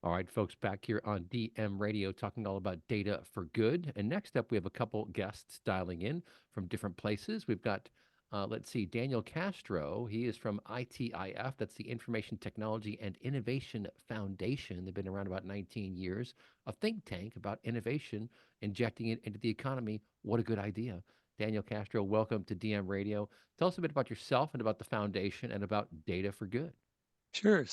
All right, folks, back here on DM Radio talking all about data for good. And next up, we have a couple guests dialing in from different places. We've got, let's see, Daniel Castro. He is from ITIF, that's the Information Technology and Innovation Foundation. They've been around about 19 years, a think tank about innovation, injecting it into the economy. What a good idea. Daniel Castro, welcome to DM Radio. Tell us a bit about yourself and about the foundation and about data for good. Sure.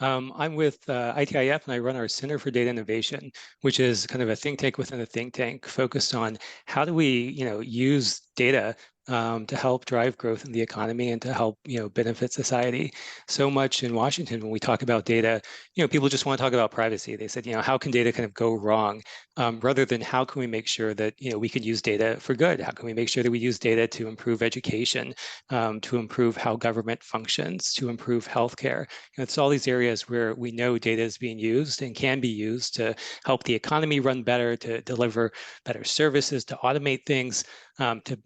I'm with ITIF and I run our Center for Data Innovation, which is kind of a think tank within a think tank focused on how do we, use data to help drive growth in the economy and to help, benefit society. So much in Washington, when we talk about data, people just want to talk about privacy. They said, how can data kind of go wrong, rather than how can we make sure that, we can use data for good? How can we make sure that we use data to improve education, to improve how government functions, to improve healthcare? It's all these areas where we know data is being used and can be used to help the economy run better, to deliver better services, to automate things, to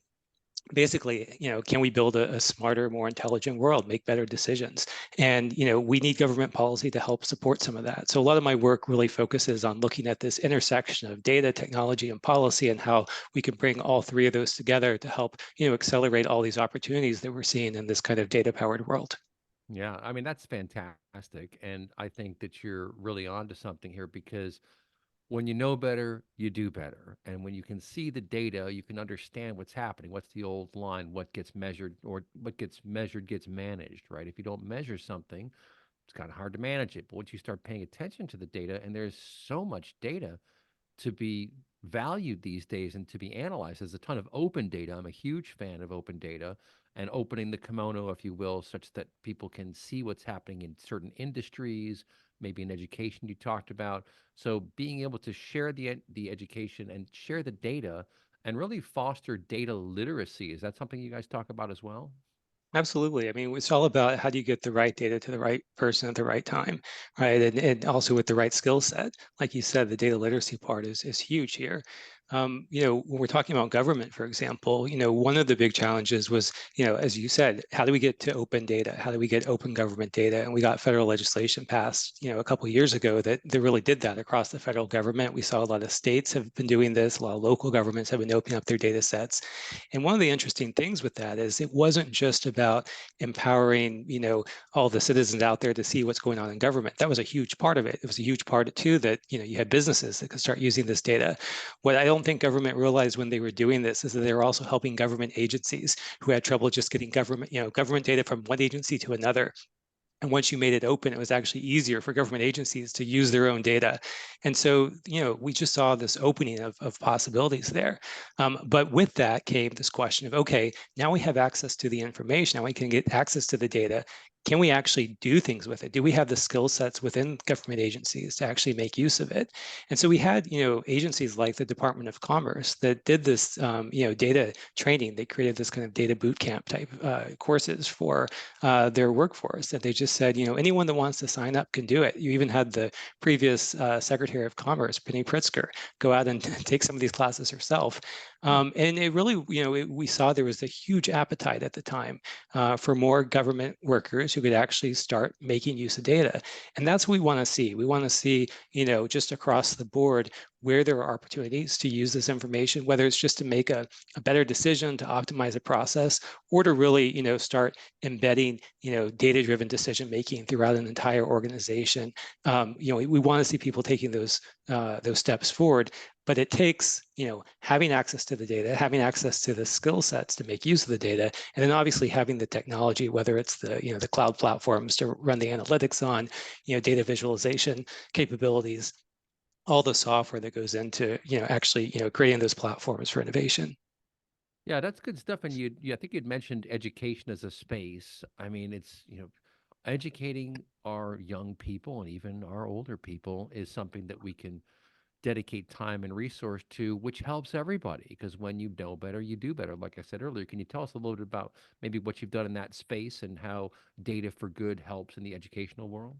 basically, can we build a smarter, more intelligent world, make better decisions? And, we need government policy to help support some of that. So a lot of my work really focuses on looking at this intersection of data, technology, and policy, and how we can bring all three of those together to help, accelerate all these opportunities that we're seeing in this kind of data-powered world. Yeah, I mean, that's fantastic. And I think that you're really onto something here because when you know better, you do better. And when you can see the data, you can understand what's happening. What's the old line? What gets measured or what gets measured gets managed, right? If you don't measure something, it's kind of hard to manage it. But once you start paying attention to the data, and there's so much data to be valued these days and to be analyzed. There's a ton of open data. I'm a huge fan of open data and opening the kimono, if you will, such that people can see what's happening in certain industries, maybe in education you talked about. So being able to share the education and share the data and really foster data literacy. Is that something you guys talk about as well? Absolutely. I mean, it's all about how do you get the right data to the right person at the right time, right? And also with the right skill set. Like you said, the data literacy part is huge here. When we're talking about government, for example, one of the big challenges was, as you said, how do we get to open data? How do we get open government data? And we got federal legislation passed, a couple of years ago that really did that across the federal government. We saw a lot of states have been doing this, a lot of local governments have been opening up their data sets. And one of the interesting things with that is it wasn't just about empowering, all the citizens out there to see what's going on in government. That was a huge part of it. It was a huge part too that, you had businesses that could start using this data. What I don't think government realized when they were doing this is that they were also helping government agencies who had trouble just getting government data from one agency to another. And once you made it open, it was actually easier for government agencies to use their own data. And so, we just saw this opening of possibilities there. But with that came this question of, okay, now we have access to the information, now we can get access to the data. Can we actually do things with it? Do we have the skill sets within government agencies to actually make use of it? And so we had, agencies like the Department of Commerce that did this, data training. They created this kind of data boot camp type courses for their workforce. And they just said, anyone that wants to sign up can do it. You even had the previous Secretary of Commerce, Penny Pritzker, go out and take some of these classes herself. Hmm. And it really, we saw there was a huge appetite at the time for more government workers who could actually start making use of data. And that's what we want to see. We want to see, just across the board where there are opportunities to use this information, whether it's just to make a better decision, to optimize a process, or to really, start embedding, data-driven decision making throughout an entire organization. We want to see people taking those steps forward, but it takes, having access to the data, having access to the skill sets to make use of the data, and then obviously having the technology, whether it's the cloud platforms to run the analytics on, data visualization capabilities, all the software that goes into, actually, creating those platforms for innovation. Yeah, that's good stuff. And I think you'd mentioned education as a space. I mean, it's, educating our young people and even our older people is something that we can dedicate time and resource to, which helps everybody. Because when you know better, you do better. Like I said earlier, can you tell us a little bit about maybe what you've done in that space and how data for good helps in the educational world?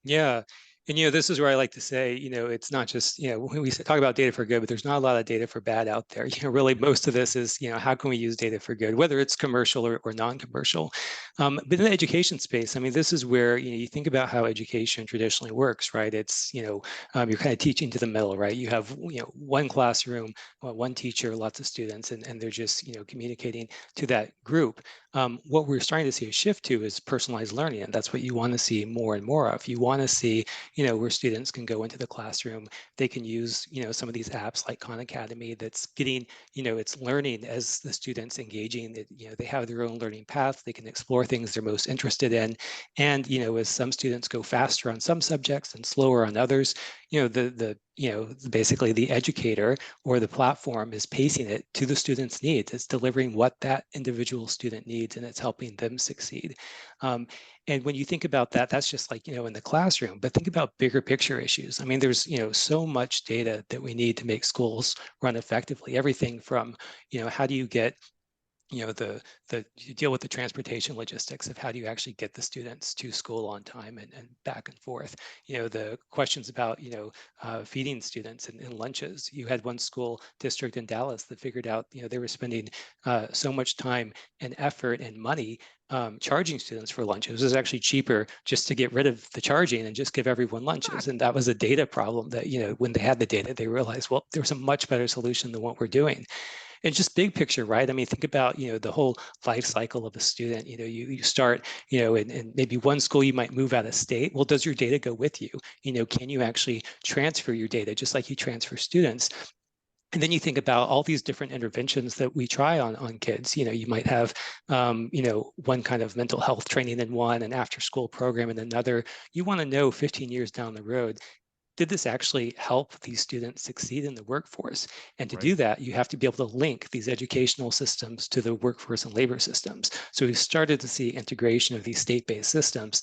Yeah. And this is where I like to say, it's not just, when we talk about data for good, but there's not a lot of data for bad out there. Really most of this is, how can we use data for good, whether it's commercial or non-commercial. But in the education space, I mean, this is where, you think about how education traditionally works, right? It's, you're kind of teaching to the middle, right? You have, one classroom, one teacher, lots of students, and they're just, communicating to that group. What we're starting to see a shift to is personalized learning, and that's what you want to see more and more of. You want to see where students can go into the classroom. They can use, some of these apps like Khan Academy that's getting, it's learning as the students engaging. They have their own learning path. They can explore things they're most interested in. And, as some students go faster on some subjects and slower on others, basically the educator or the platform is pacing it to the student's needs. It's delivering what that individual student needs, and it's helping them succeed. Um, and when you think about that, that's just like, in the classroom, but think about bigger picture issues. I mean, there's, so much data that we need to make schools run effectively. Everything from, how do you get you deal with the transportation logistics of how do you actually get the students to school on time and back and forth. The questions about feeding students in lunches. You had one school district in Dallas that figured out they were spending so much time and effort and money charging students for lunches. It was actually cheaper just to get rid of the charging and just give everyone lunches. And that was a data problem that, when they had the data, they realized, well, there was a much better solution than what we're doing. And just big picture, right? I mean, think about, the whole life cycle of a student. You start, in maybe one school you might move out of state. Well, does your data go with you? Can you actually transfer your data just like you transfer students? And then you think about all these different interventions that we try on kids. You might have, one kind of mental health training in one, and after school program in another. You want to know 15 years down the road, did this actually help these students succeed in the workforce? And to Right. do that, you have to be able to link these educational systems to the workforce and labor systems. So we've started to see integration of these state-based systems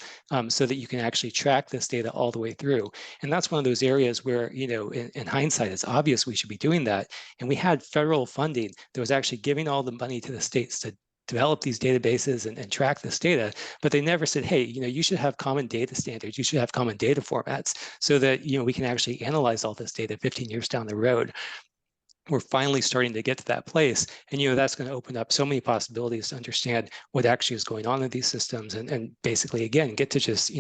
so that you can actually track this data all the way through. And that's one of those areas where, in hindsight, it's obvious we should be doing that. And we had federal funding that was actually giving all the money to the states to develop these databases and track this data, but they never said, hey, you should have common data standards, you should have common data formats so that we can actually analyze all this data 15 years down the road. We're finally starting to get to that place, and that's going to open up so many possibilities to understand what actually is going on in these systems, and basically again get to just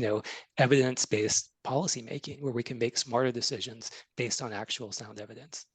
evidence-based policymaking where we can make smarter decisions based on actual sound evidence.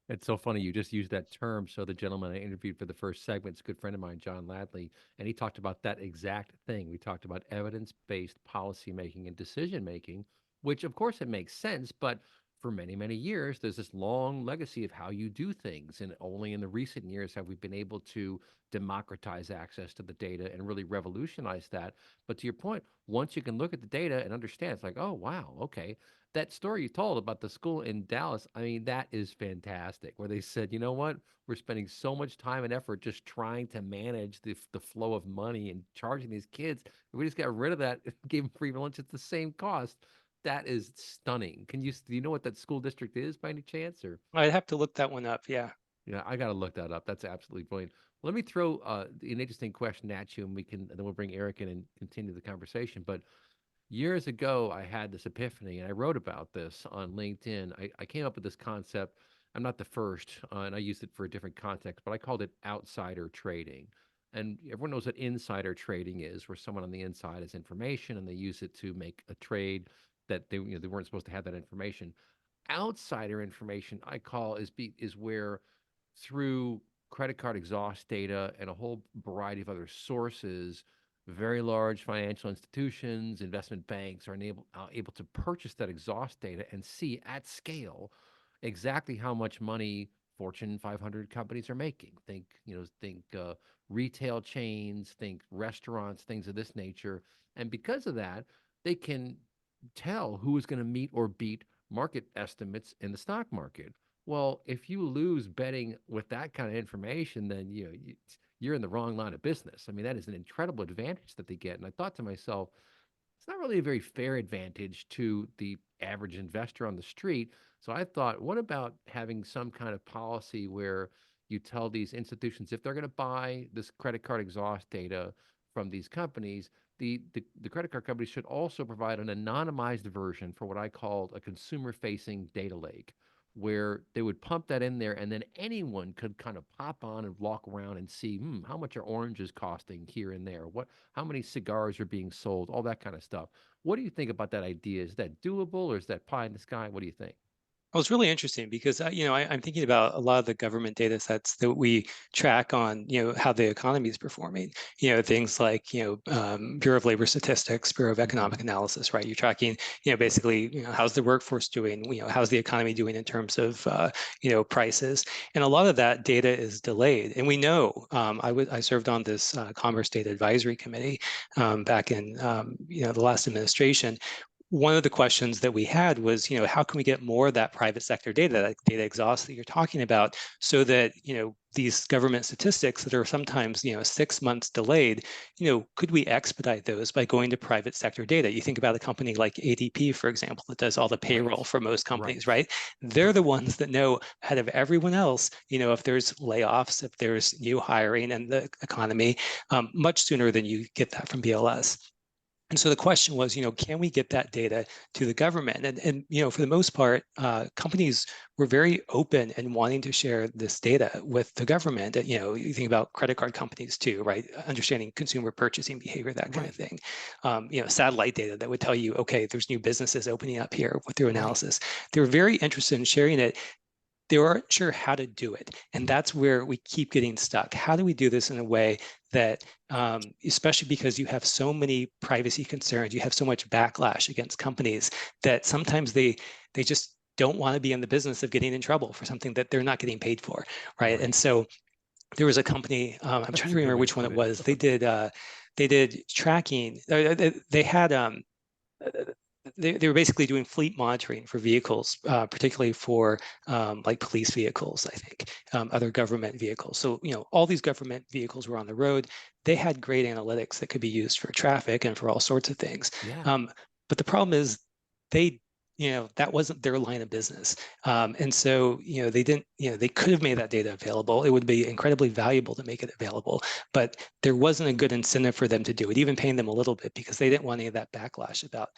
It's so funny you just used that term. So the gentleman I interviewed for the first segment is a good friend of mine, John Ladley, and he talked about that exact thing. We talked about evidence-based policy making and decision making, which of course it makes sense, but for many, many years, there's this long legacy of how you do things. And only in the recent years have we been able to democratize access to the data and really revolutionize that. But to your point, once you can look at the data and understand, it's like, oh, wow, okay, that story you told about the school in Dallas, I mean, that is fantastic. Where they said, you know what, we're spending so much time and effort just trying to manage the flow of money and charging these kids. If we just got rid of that, gave them free lunch at the same cost. That is stunning. Do you know what that school district is by any chance? Or I'd have to look that one up. Yeah. yeah, I got to look that up. That's absolutely brilliant. Let me throw an interesting question at you, and then we'll bring Eric in and continue the conversation. But years ago, I had this epiphany, and I wrote about this on LinkedIn. I came up with this concept. I'm not the first, and I used it for a different context, but I called it outsider trading. And everyone knows what insider trading is, where someone on the inside has information and they use it to make a trade that they weren't supposed to have that information. Outsider information I call is where through credit card exhaust data and a whole variety of other sources, very large financial institutions, investment banks are able to purchase that exhaust data and see at scale exactly how much money Fortune 500 companies are making. Think retail chains, think restaurants, things of this nature. And because of that, they can tell who is going to meet or beat market estimates in the stock market. Well, if you lose betting with that kind of information, then you're in the wrong line of business. I mean, that is an incredible advantage that they get. And I thought to myself, it's not really a very fair advantage to the average investor on the street. So I thought, what about having some kind of policy where you tell these institutions if they're going to buy this credit card exhaust data from these companies, the credit card companies should also provide an anonymized version for what I call a consumer-facing data lake, where they would pump that in there, and then anyone could kind of pop on and walk around and see, how much are oranges costing here and there? How many cigars are being sold? All that kind of stuff. What do you think about that idea? Is that doable, or is that pie in the sky? What do you think? Well, it's really interesting because I'm thinking about a lot of the government data sets that we track on how the economy is performing. Things like Bureau of Labor Statistics, Bureau of Economic Hmm. Analysis, right? You're tracking basically how's the workforce doing? How's the economy doing in terms of prices? And a lot of that data is delayed. And we know I served on this Commerce Data Advisory Committee back in the last administration. One of the questions that we had was, how can we get more of that private sector data, that data exhaust that you're talking about, so that, these government statistics that are sometimes, 6 months delayed, could we expedite those by going to private sector data? You think about a company like ADP, for example, that does all the payroll Right. for most companies, Right. right? They're the ones that know ahead of everyone else, if there's layoffs, if there's new hiring and the economy, much sooner than you get that from BLS. And so the question was, can we get that data to the government? And for the most part, companies were very open and wanting to share this data with the government. And, you think about credit card companies too, right? Understanding consumer purchasing behavior, that kind of Right. thing. Satellite data that would tell you, okay, there's new businesses opening up here through Right. analysis. They were very interested in sharing it. They weren't sure how to do it. And that's where we keep getting stuck. How do we do this in a way that, especially because you have so many privacy concerns, you have so much backlash against companies that sometimes they just don't want to be in the business of getting in trouble for something that they're not getting paid for, right? And Right. so there was a company, I'm trying That's to a good remember way to which one put it it. was. They did tracking. They had they were basically doing fleet monitoring for vehicles, particularly for like police vehicles, I think, other government vehicles. So, all these government vehicles were on the road. They had great analytics that could be used for traffic and for all sorts of things. Yeah. Um, but the problem is they, that wasn't their line of business. And so, they didn't, they could have made that data available. It would be incredibly valuable to make it available, but there wasn't a good incentive for them to do it, even paying them a little bit, because they didn't want any of that backlash about,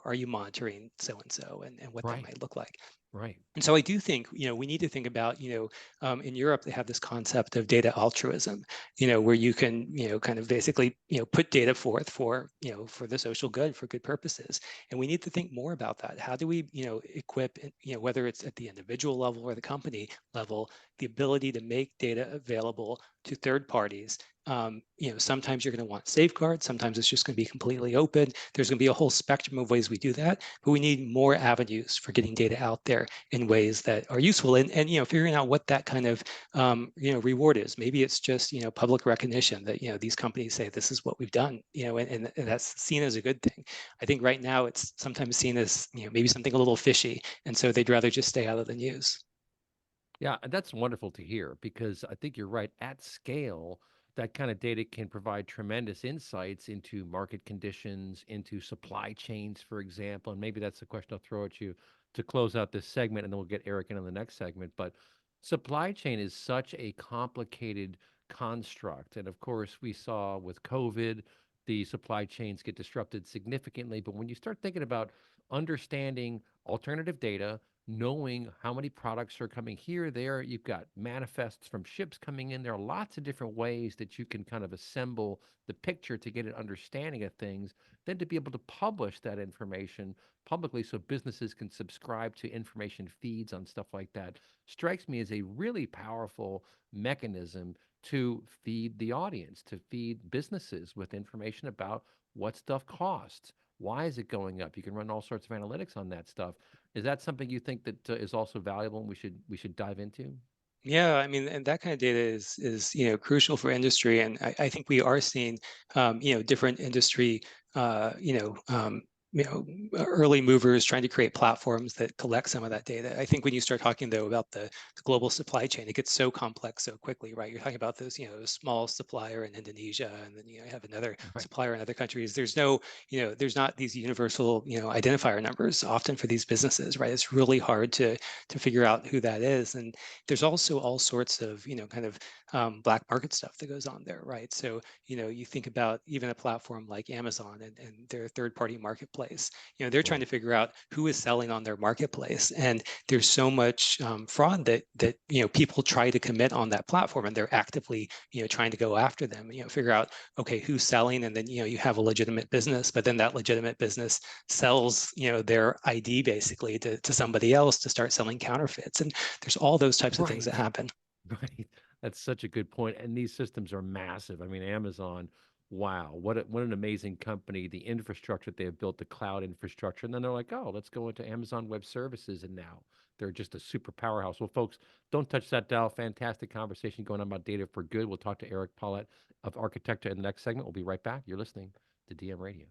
are you monitoring so and so and what that Right. might look like. Right. And so I do think, we need to think about, in Europe, they have this concept of data altruism, where you can, kind of basically, put data forth for, for the social good, for good purposes. And we need to think more about that. How do we, equip, whether it's at the individual level or the company level, the ability to make data available to third parties. Sometimes you're going to want safeguards. Sometimes it's just going to be completely open. There's going to be a whole spectrum of ways we do that, but we need more avenues for getting data out there in ways that are useful, and figuring out what that kind of reward is. Maybe it's just public recognition that these companies say this is what we've done, and that's seen as a good thing. I think right now it's sometimes seen as maybe something a little fishy, and so they'd rather just stay out of the news. Yeah, and that's wonderful to hear because I think you're right. At scale, that kind of data can provide tremendous insights into market conditions, into supply chains, for example. And maybe that's the question I'll throw at you to close out this segment, and then we'll get Eric in on the next segment. But supply chain is such a complicated construct. And of course, we saw with COVID, the supply chains get disrupted significantly. But when you start thinking about understanding alternative data, knowing how many products are coming here, there. You've got manifests from ships coming in. There are lots of different ways that you can kind of assemble the picture to get an understanding of things, then to be able to publish that information publicly so businesses can subscribe to information feeds on stuff like that strikes me as a really powerful mechanism to feed the audience, to feed businesses with information about what stuff costs. Why is it going up? You can run all sorts of analytics on that stuff. Is that something you think that is also valuable and we should dive into? Yeah, I mean, and that kind of data is crucial for industry, and I think we are seeing different industry early movers trying to create platforms that collect some of that data. I think when you start talking though about the global supply chain, it gets so complex so quickly, right? You're talking about this, a small supplier in Indonesia, and then you have another Right. supplier in other countries. There's no, there's not these universal, identifier numbers often for these businesses, right? It's really hard to figure out who that is, and there's also all sorts of, kind of black market stuff that goes on there, right? So you think about even a platform like Amazon and their third party marketplace, they're trying Right. to figure out who is selling on their marketplace. And there's so much fraud that, people try to commit on that platform, and they're actively, trying to go after them, figure out, okay, who's selling. And then, you have a legitimate business, but then that legitimate business sells, their ID basically to somebody else to start selling counterfeits. And there's all those types of things that Right. happen. Right. That's such a good point. And these systems are massive. I mean, Amazon, wow, what an amazing company. The infrastructure they have built, the cloud infrastructure. And then they're like, oh, let's go into Amazon Web Services. And now they're just a super powerhouse. Well, folks, don't touch that dial. Fantastic conversation going on about data for good. We'll talk to Eric Polet of Architecture in the next segment. We'll be right back. You're listening to DM Radio.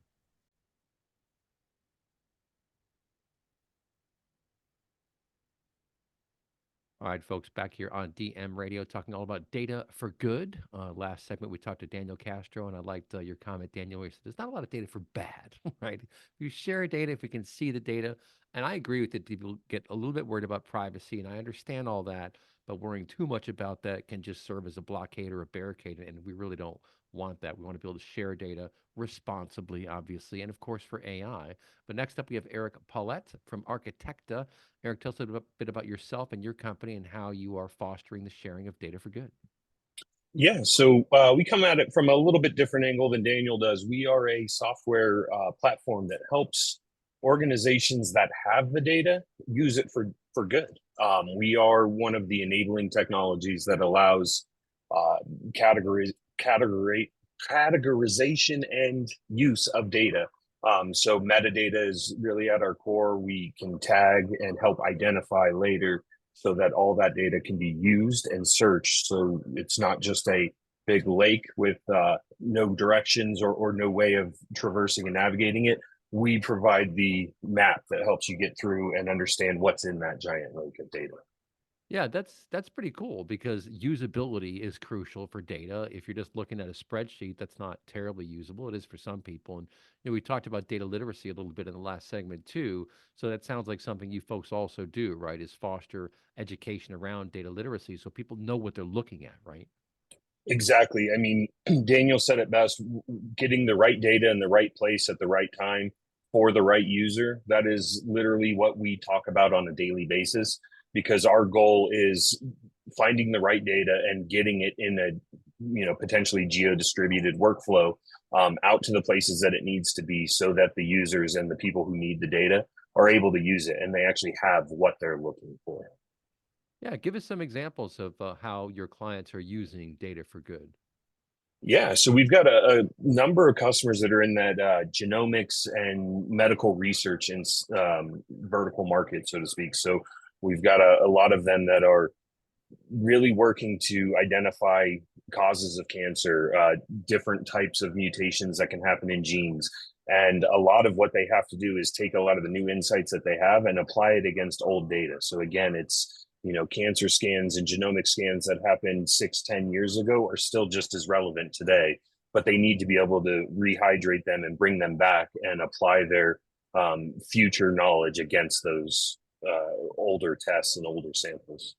All right, folks, back here on DM Radio, talking all about data for good. Last segment, we talked to Daniel Castro, and I liked your comment, Daniel, where you said there's not a lot of data for bad, right? If you share data, if we can see the data, and I agree with it, people get a little bit worried about privacy, and I understand all that, but worrying too much about that can just serve as a blockade or a barricade, and we really don't want that. We want to be able to share data responsibly, obviously, and of course for AI. But next up, we have Eric Polet from Architecta. Eric, tell us a bit about yourself and your company and how you are fostering the sharing of data for good. Yeah, so we come at it from a little bit different angle than Daniel does. We are a software platform that helps organizations that have the data use it for good. We are one of the enabling technologies that allows uh, category, category, categorization and use of data. So metadata is really at our core. We can tag and help identify later so that all that data can be used and searched. So it's not just a big lake with no directions or no way of traversing and navigating it. We provide the map that helps you get through and understand what's in that giant lake of data. Yeah, that's pretty cool because usability is crucial for data. If you're just looking at a spreadsheet, that's not terribly usable. It is for some people. And we talked about data literacy a little bit in the last segment too. So that sounds like something you folks also do, right? Is foster education around data literacy so people know what they're looking at, right? Exactly. I mean, Daniel said it best, getting the right data in the right place at the right time for the right user. That is literally what we talk about on a daily basis because our goal is finding the right data and getting it in a potentially geo-distributed workflow out to the places that it needs to be so that the users and the people who need the data are able to use it and they actually have what they're looking for. Yeah, give us some examples of how your clients are using data for good. Yeah, so we've got a number of customers that are in that genomics and medical research and vertical market, so to speak. So we've got a lot of them that are really working to identify causes of cancer, different types of mutations that can happen in genes. And a lot of what they have to do is take a lot of the new insights that they have and apply it against old data. So again, it's cancer scans and genomic scans that happened 6, 10 years ago are still just as relevant today, but they need to be able to rehydrate them and bring them back and apply their future knowledge against those older tests and older samples.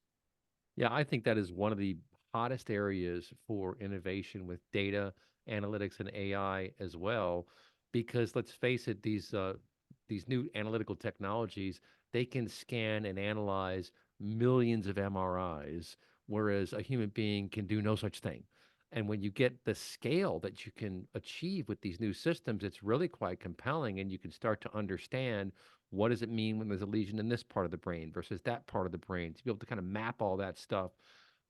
Yeah, I think that is one of the hottest areas for innovation with data analytics and AI as well, because let's face it, these new analytical technologies, they can scan and analyze millions of MRIs, whereas a human being can do no such thing. And when you get the scale that you can achieve with these new systems, it's really quite compelling, and you can start to understand what does it mean when there's a lesion in this part of the brain versus that part of the brain, to be able to kind of map all that stuff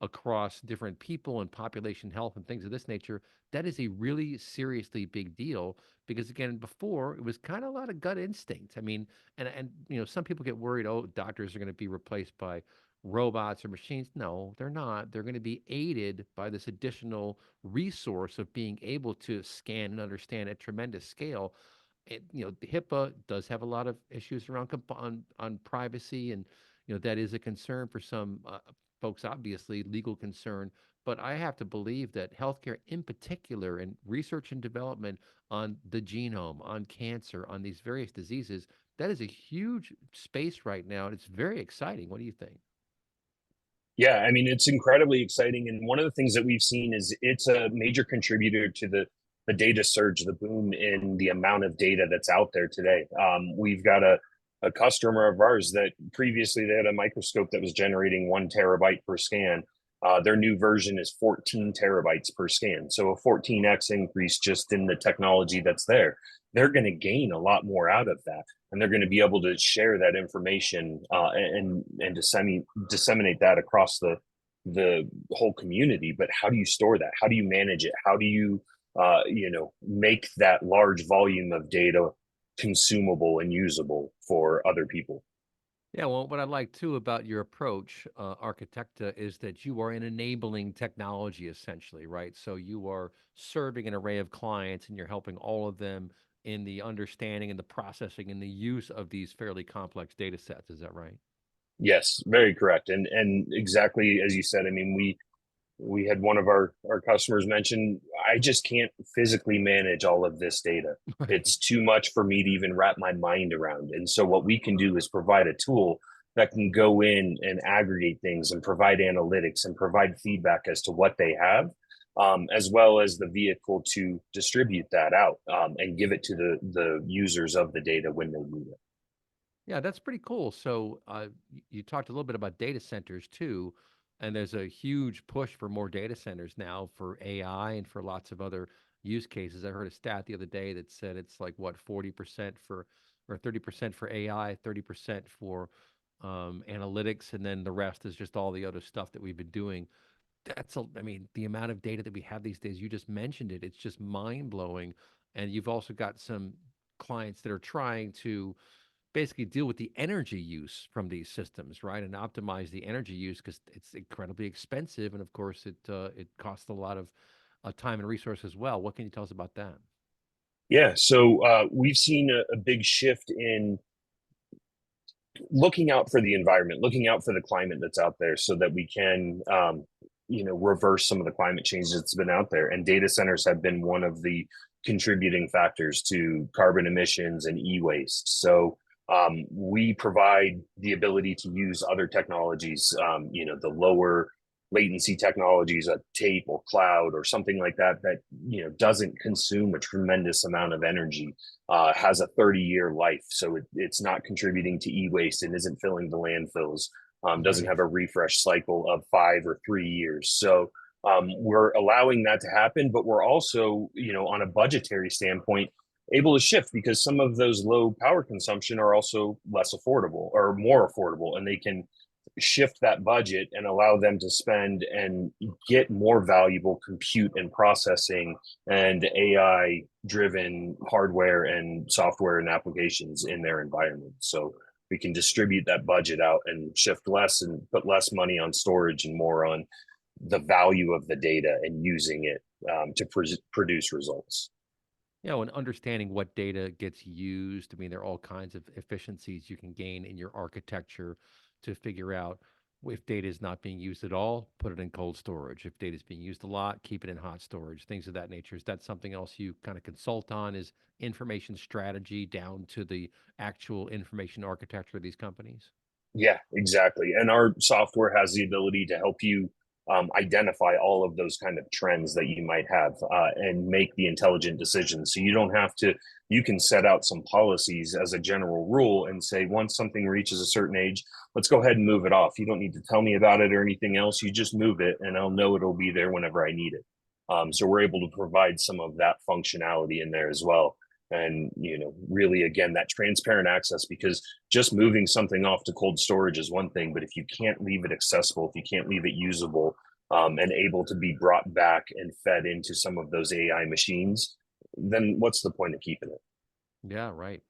across different people and population health and things of this nature. That is a really seriously big deal because again, before it was kind of a lot of gut instinct. I mean, and some people get worried, oh, doctors are going to be replaced by robots or machines. No, they're not. They're going to be aided by this additional resource of being able to scan and understand at tremendous scale. The HIPAA does have a lot of issues around on privacy, and that is a concern for some folks, obviously legal concern. But I have to believe that healthcare, in particular, and research and development on the genome, on cancer, on these various diseases, that is a huge space right now, and it's very exciting. What do you think? Yeah, I mean, it's incredibly exciting. And one of the things that we've seen is it's a major contributor to the data surge, the boom in the amount of data that's out there today. We've got a customer of ours that previously they had a microscope that was generating 1 terabyte per scan. Their new version is 14 terabytes per scan. So a 14x increase just in the technology that's there. They're going to gain a lot more out of that, and they're going to be able to share that information and disseminate that across the whole community. But how do you store that? How do you manage it? How do you make that large volume of data consumable and usable for other people? Yeah, well, what I like too about your approach, Architecta, is that you are an enabling technology essentially, right? So you are serving an array of clients and you're helping all of them in the understanding and the processing and the use of these fairly complex data sets. Is that right? Yes, very correct. And exactly as you said, I mean, we had one of our customers mention, I just can't physically manage all of this data. Right. It's too much for me to even wrap my mind around. And so what we can do is provide a tool that can go in and aggregate things and provide analytics and provide feedback as to what they have, as well as the vehicle to distribute that out, and give it to the users of the data when they need it. Yeah, that's pretty cool. So you talked a little bit about data centers too, and there's a huge push for more data centers now for AI and for lots of other use cases. I heard a stat the other day that said it's like what 40% for or 30% for AI, 30% for analytics, and then the rest is just all the other stuff that we've been doing. I mean, the amount of data that we have these days, you just mentioned it, it's just mind blowing. And you've also got some clients that are trying to basically deal with the energy use from these systems, right? And optimize the energy use because it's incredibly expensive, and of course, it costs a lot of time and resource as well. What can you tell us about that? Yeah, so we've seen a big shift in looking out for the environment, looking out for the climate that's out there, so that we can, reverse some of the climate change that's been out there. And data centers have been one of the contributing factors to carbon emissions and e-waste. So we provide the ability to use other technologies, the lower latency technologies, a tape or cloud or something like that, that doesn't consume a tremendous amount of energy, has a 30-year life, so it's not contributing to e-waste and isn't filling the landfills, doesn't Right. have a refresh cycle of 5 or 3 years. So we're allowing that to happen, but we're also, on a budgetary standpoint, able to shift because some of those low power consumption are also less affordable or more affordable, and they can shift that budget and allow them to spend and get more valuable compute and processing and AI driven hardware and software and applications in their environment. So we can distribute that budget out and shift less and put less money on storage and more on the value of the data and using it to produce results. And understanding what data gets used. I mean, there are all kinds of efficiencies you can gain in your architecture to figure out if data is not being used at all, put it in cold storage. If data is being used a lot, keep it in hot storage, things of that nature. Is that something else you kind of consult on? Is information strategy down to the actual information architecture of these companies? Yeah, exactly. And our software has the ability to help you identify all of those kind of trends that you might have, and make the intelligent decisions. So you don't have to, you can set out some policies as a general rule and say, once something reaches a certain age, let's go ahead and move it off. You don't need to tell me about it or anything else. You just move it and I'll know it'll be there whenever I need it. So we're able to provide some of that functionality in there as well. And really, again, that transparent access, because just moving something off to cold storage is one thing, but if you can't leave it accessible, if you can't leave it usable, and able to be brought back and fed into some of those AI machines, then what's the point of keeping it? Yeah, right.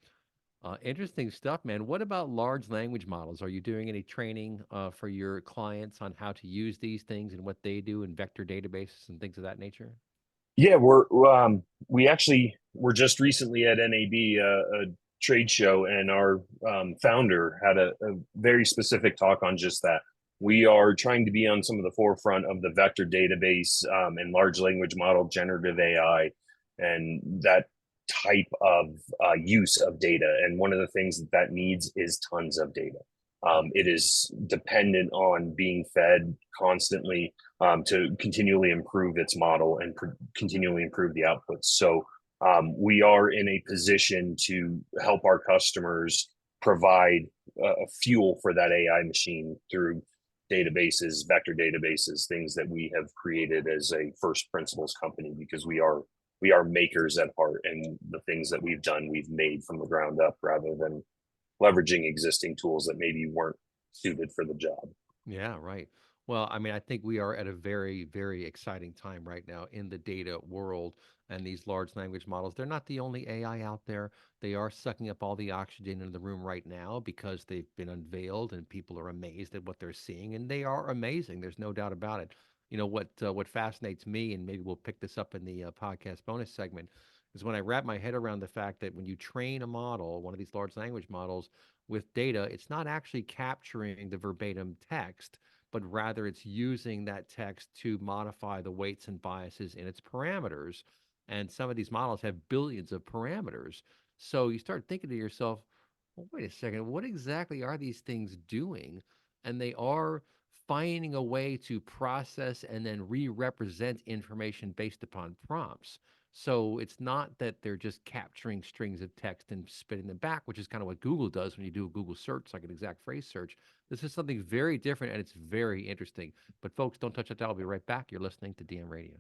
Interesting stuff, man. What about large language models? Are you doing any training for your clients on how to use these things and what they do in vector databases and things of that nature? Yeah, we actually were just recently at NAB, a trade show, and our founder had a very specific talk on just that. We are trying to be on some of the forefront of the vector database and large language model, generative AI, and that type of use of data. And one of the things that that needs is tons of data. It is dependent on being fed constantly to continually improve its model and continually improve the outputs. So we are in a position to help our customers provide fuel for that AI machine through databases, vector databases, things that we have created as a first principles company, because we are makers at heart, and the things that we've done, we've made from the ground up rather than leveraging existing tools that maybe weren't suited for the job. Yeah, right. Well, I mean, I think we are at a very, very exciting time right now in the data world, and these large language models. They're not the only AI out there. They are sucking up all the oxygen in the room right now because they've been unveiled and people are amazed at what they're seeing, and they are amazing. There's no doubt about it. You know what fascinates me, and maybe we'll pick this up in the podcast bonus segment, is when I wrap my head around the fact that when you train a model, one of these large language models, with data, it's not actually capturing the verbatim text, but rather it's using that text to modify the weights and biases in its parameters. And some of these models have billions of parameters. So you start thinking to yourself, well, wait a second, what exactly are these things doing? And they are finding a way to process and then re-represent information based upon prompts. So it's not that they're just capturing strings of text and spitting them back, which is kind of what Google does when you do a Google search, like an exact phrase search. This is something very different and it's very interesting. But folks, don't touch that dial. I'll be right back. You're listening to DM Radio.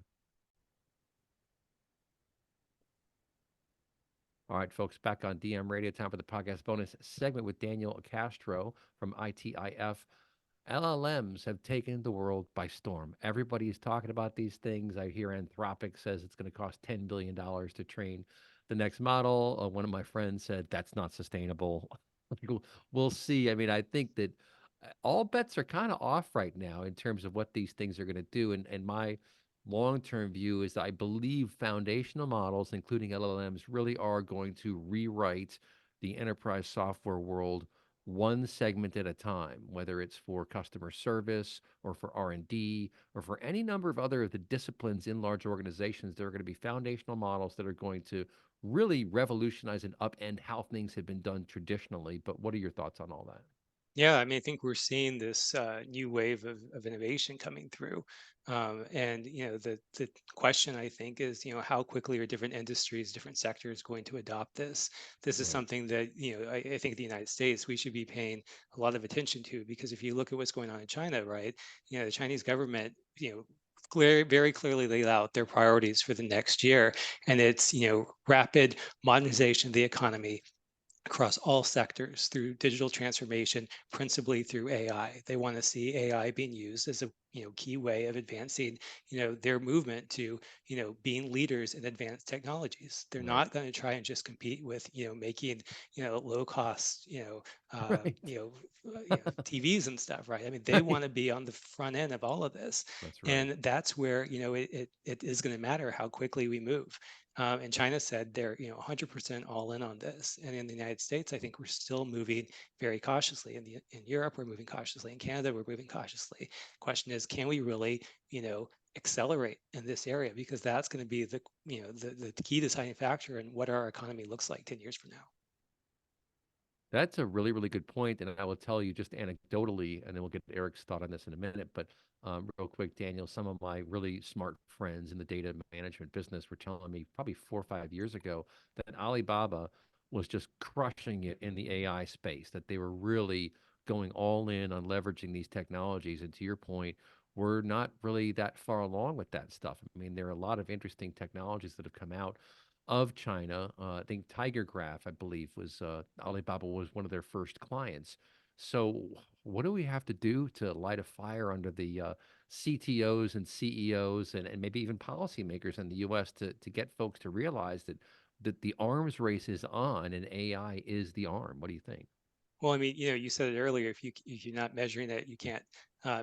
All right, folks, back on DM Radio. Time for the podcast bonus segment with Daniel Castro from ITIF. LLMs have taken the world by storm. Everybody is talking about these things. I hear Anthropic says it's going to cost $10 billion to train the next model. One of my friends said that's not sustainable. We'll see. I mean, I think that all bets are kind of off right now in terms of what these things are going to do. And my long term view is that I believe foundational models, including LLMs, really are going to rewrite the enterprise software world one segment at a time, whether it's for customer service or for R&D or for any number of other of the disciplines in large organizations. There are going to be foundational models that are going to really revolutionize and upend how things have been done traditionally. But what are your thoughts on all that? Yeah, I mean, I think we're seeing this new wave of innovation coming through, and the question I think is, how quickly are different industries, different sectors going to adopt this? This is Right. something that I think the United States we should be paying a lot of attention to, because if you look at what's going on in China, right, the Chinese government, very clearly laid out their priorities for the next year, and it's rapid modernization of the economy across all sectors through digital transformation, principally through AI. They want to see AI being used as a key way of advancing their movement to being leaders in advanced technologies. They're Right. not going to try and just compete with making low cost Right. TVs and stuff, right? I mean, they Right. want to be on the front end of all of this, That's right. and that's where it is going to matter how quickly we move. And China said they're 100% all in on this. And in the United States, I think we're still moving very cautiously. In Europe, we're moving cautiously. In Canada, we're moving cautiously. Question is, can we really accelerate in this area? Because that's going to be the key deciding factor in what our economy looks like 10 years from now. That's a really, really good point, and I will tell you just anecdotally, and then we'll get Eric's thought on this in a minute. But real quick, Daniel, some of my really smart friends in the data management business were telling me probably 4 or 5 years ago that Alibaba was just crushing it in the AI space, that they were really going all in on leveraging these technologies. And to your point, we're not really that far along with that stuff. I mean, there are a lot of interesting technologies that have come out of China. I think Tiger Graph, I believe, was Alibaba was one of their first clients. So, what do we have to do to light a fire under the CTOs and CEOs and maybe even policymakers in the U.S. to get folks to realize that the arms race is on and AI is the arm? What do you think? Well, I mean, you said it earlier. If you're not measuring it, you can't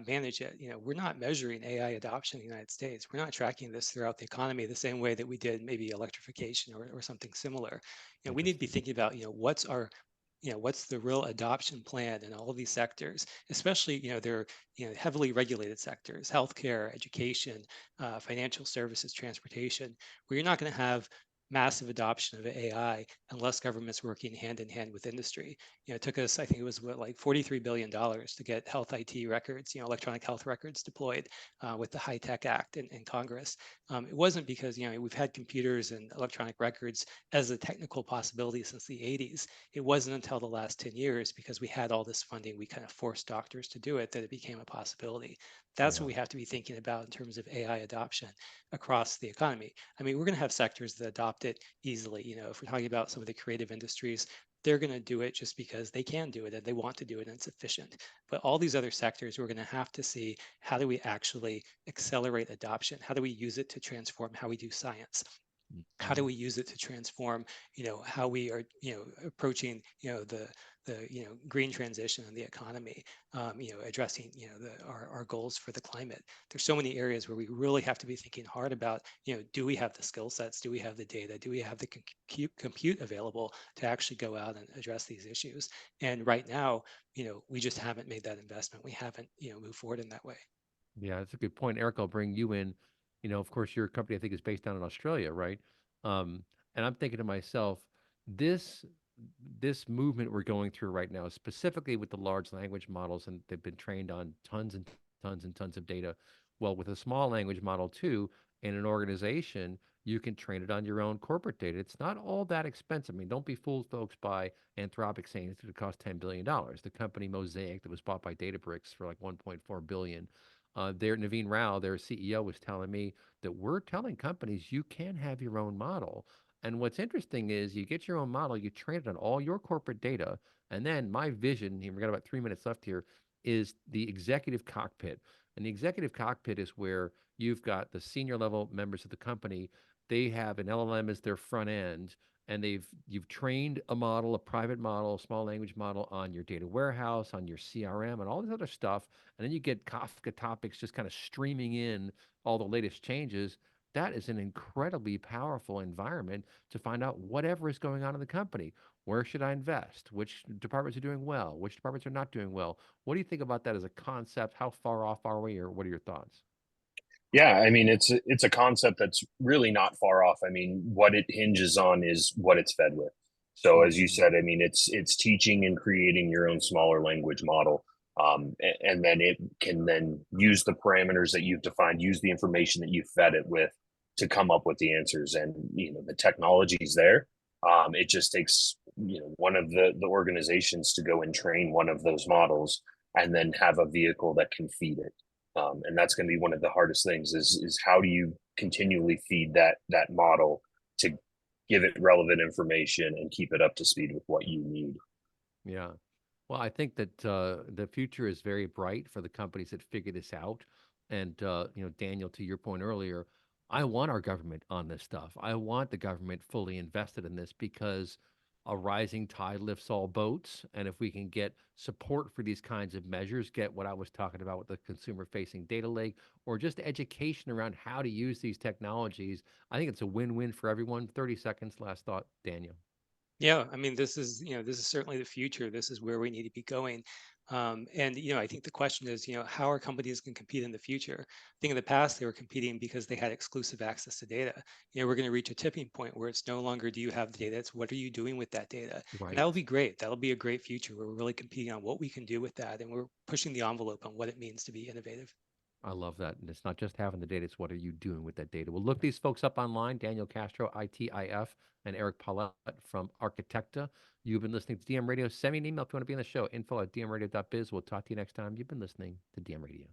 manage it. We're not measuring AI adoption in the United States. We're not tracking this throughout the economy the same way that we did maybe electrification or something similar. We need to be Interesting. thinking about, what's the real adoption plan in all of these sectors, especially, they're, heavily regulated sectors, healthcare, education, financial services, transportation, where you're not going to have massive adoption of AI unless government's working hand in hand with industry. It took us, I think it was what, like $43 billion to get health IT records, electronic health records deployed with the High Tech Act in Congress. It wasn't because, we've had computers and electronic records as a technical possibility since the 80s. It wasn't until the last 10 years, because we had all this funding, we kind of forced doctors to do it, that it became a possibility. That's what Yeah. we have to be thinking about in terms of AI adoption across the economy. I mean, we're going to have sectors that adopt it easily. If we're talking about some of the creative industries, they're going to do it just because they can do it and they want to do it and it's efficient. But all these other sectors, we're going to have to see, how do we actually accelerate adoption? How do we use it to transform how we do science? How do Mhm. we use it to transform, how we are, approaching, the green transition in the economy, addressing, our goals for the climate. There's so many areas where we really have to be thinking hard about, do we have the skill sets? Do we have the data? Do we have the compute available to actually go out and address these issues? And right now, we just haven't made that investment. We haven't, moved forward in that way. Yeah, that's a good point. Eric, I'll bring you in. Of course, your company, I think, is based down in Australia, right? Um, and I'm thinking to myself, this this movement we're going through right now, specifically with the large language models, and they've been trained on tons and tons and tons of data. Well, with a small language model too, in an organization, you can train it on your own corporate data. It's not all that expensive. I mean, don't be fooled, folks, by Anthropic saying it's going to cost $10 billion. The company Mosaic that was bought by Databricks for like 1.4 billion. Naveen Rao, their CEO, was telling me that we're telling companies you can have your own model. And what's interesting is you get your own model, you train it on all your corporate data, and then my vision, here we got about 3 minutes left here, is the executive cockpit. And the executive cockpit is where you've got the senior level members of the company. They have an LLM as their front end, and you've trained a model, a private model, a small language model on your data warehouse, on your CRM, and all this other stuff. And then you get Kafka topics just kind of streaming in all the latest changes. That is an incredibly powerful environment to find out whatever is going on in the company. Where should I invest? Which departments are doing well? Which departments are not doing well? What do you think about that as a concept? How far off are we, or what are your thoughts? Yeah, I mean, it's a concept that's really not far off. I mean, what it hinges on is what it's fed with. So as you Mhm. said, I mean, it's teaching and creating your own smaller language model, and then it can then use the parameters that you've defined, use the information that you fed it with to come up with the answers. And the technology's there. It just takes one of the organizations to go and train one of those models, and then have a vehicle that can feed it. And that's going to be one of the hardest things is how do you continually feed that model to give it relevant information and keep it up to speed with what you need. Yeah. Well, I think that the future is very bright for the companies that figure this out. And Daniel, to your point earlier, I want our government on this stuff. I want the government fully invested in this because a rising tide lifts all boats. And if we can get support for these kinds of measures, get what I was talking about with the consumer-facing data lake, or just education around how to use these technologies, I think it's a win-win for everyone. 30 seconds, last thought, Daniel. Yeah, I mean, this is certainly the future. This is where we need to be going. And I think the question is, how are companies going to compete in the future? I think in the past they were competing because they had exclusive access to data. We're going to reach a tipping point where it's no longer do you have the data, it's what are you doing with that data? And that'll Right. be great. That'll be a great future where we're really competing on what we can do with that, and we're pushing the envelope on what it means to be innovative. I love that. And it's not just having the data, it's what are you doing with that data? We'll look these folks up online, Daniel Castro, ITIF, and Eric Polet from Architecta. You've been listening to DM Radio. Send me an email if you want to be on the show, info@dmradio.biz. We'll talk to you next time. You've been listening to DM Radio.